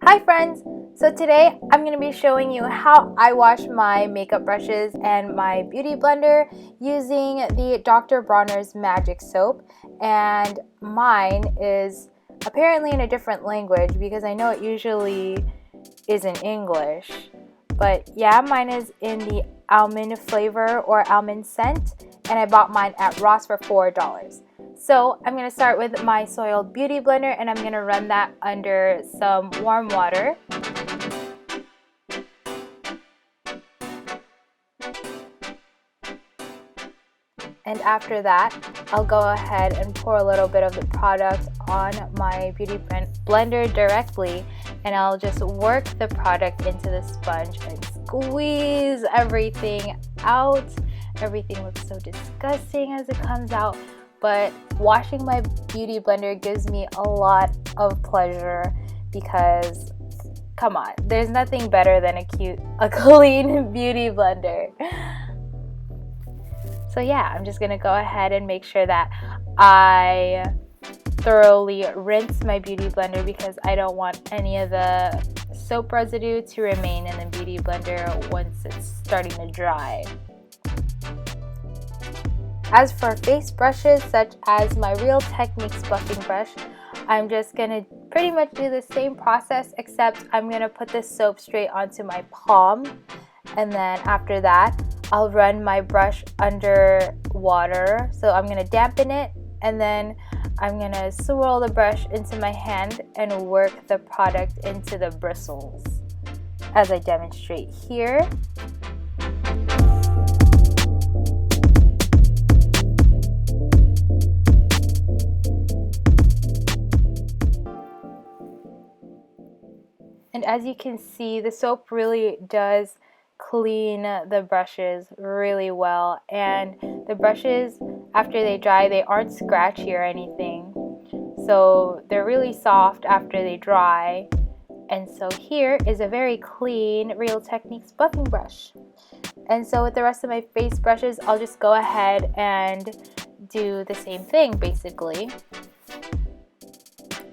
Hi friends! So today I'm going to be showing you how I wash my makeup brushes and my beauty blender using the Dr. Bronner's Magic Soap, and mine is apparently in a different language because I know it usually is in English. But yeah, mine is in the almond flavor or almond scent, and I bought mine at Ross for $4. So I'm going to start with my soiled beauty blender, and I'm going to run that under some warm water. And after that, I'll go ahead and pour a little bit of the product on my beauty blender directly, and I'll just work the product into the sponge and squeeze everything out. Everything looks so disgusting as it comes out, but washing my beauty blender gives me a lot of pleasure because, come on, there's nothing better than a clean beauty blender. So yeah, I'm just gonna go ahead and make sure that I thoroughly rinse my beauty blender because I don't want any of the soap residue to remain in the beauty blender once it's starting to dry. As for face brushes, such as my Real Techniques buffing brush, I'm just gonna pretty much do the same process, except I'm gonna put the soap straight onto my palm, and then after that I'll run my brush under water. So I'm gonna dampen it, and then I'm gonna swirl the brush into my hand and work the product into the bristles as I demonstrate here. And as you can see, the soap really does clean the brushes really well, and the brushes, after they dry, they aren't scratchy or anything, so they're really soft after they dry. And so here is a very clean Real Techniques buffing brush. And so with the rest of my face brushes, I'll just go ahead and do the same thing basically.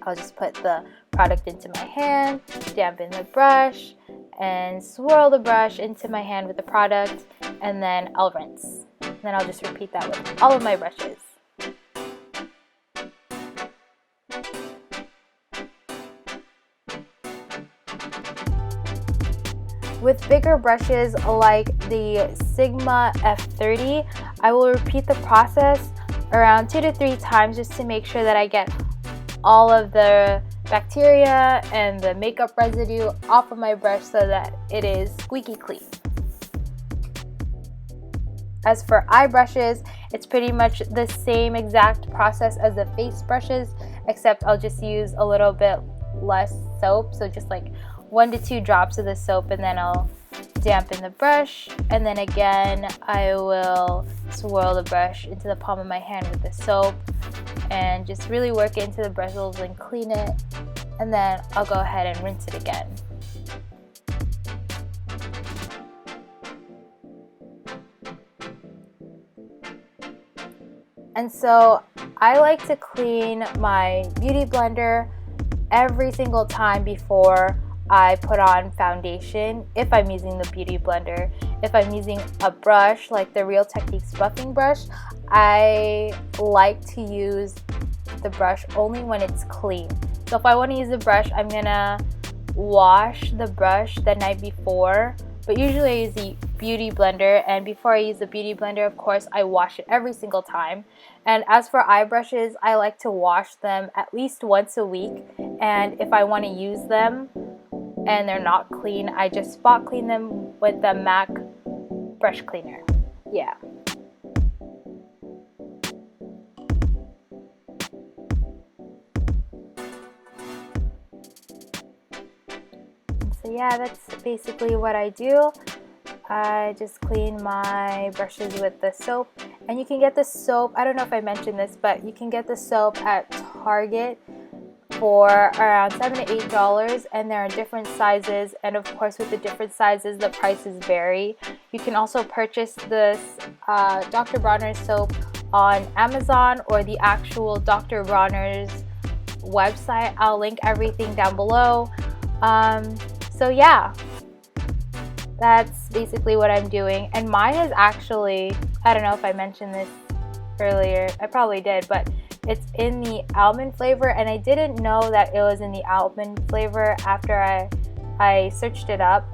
I'll just put the product into my hand, dampen the brush, and swirl the brush into my hand with the product, and then I'll rinse. And then I'll just repeat that with all of my brushes. With bigger brushes like the Sigma F30, I will repeat the process around 2 to 3 times just to make sure that I get all of the bacteria and the makeup residue off of my brush so that it is squeaky clean. As for eye brushes, it's pretty much the same exact process as the face brushes, except I'll just use a little bit less soap, so just like 1 to 2 drops of the soap, and then I'll dampen the brush, and then again I will swirl the brush into the palm of my hand with the soap and just really work it into the bristles and clean it, and then I'll go ahead and rinse it again. And so I like to clean my beauty blender every single time before I put on foundation if I'm using the beauty blender. If I'm using a brush like the Real Techniques buffing brush, I like to use the brush only when it's clean. So if I want to use the brush, I'm gonna wash the brush the night before, but usually I use the beauty blender, and before I use the beauty blender, of course, I wash it every single time. And as for eye brushes, I like to wash them at least once a week, and if I want to use them and they're not clean, I just spot clean them with the MAC brush cleaner. Yeah. So yeah, that's basically what I do. I just clean my brushes with the soap, and you can get the soap, I don't know if I mentioned this, but you can get the soap at Target for around $7 to $8, and there are different sizes, and of course with the different sizes the prices vary. You can also purchase this Dr. Bronner's soap on Amazon or the actual Dr. Bronner's website. I'll link everything down below. So yeah, that's basically what I'm doing. And mine is actually, I don't know if I mentioned this earlier, I probably did, but it's in the almond flavor, and I didn't know that it was in the almond flavor after I searched it up.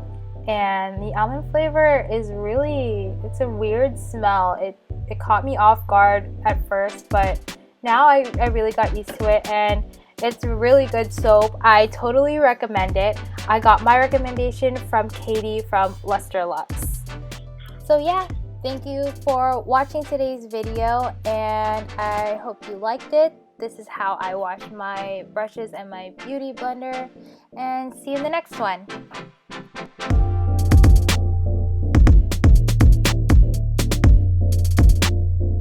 And the almond flavor is really, it's a weird smell. It caught me off guard at first, but now I really got used to it, and it's really good soap. I totally recommend it. I got my recommendation from Katie from Luster Lux. So yeah, thank you for watching today's video, and I hope you liked it. This is how I wash my brushes and my beauty blender, and see you in the next one.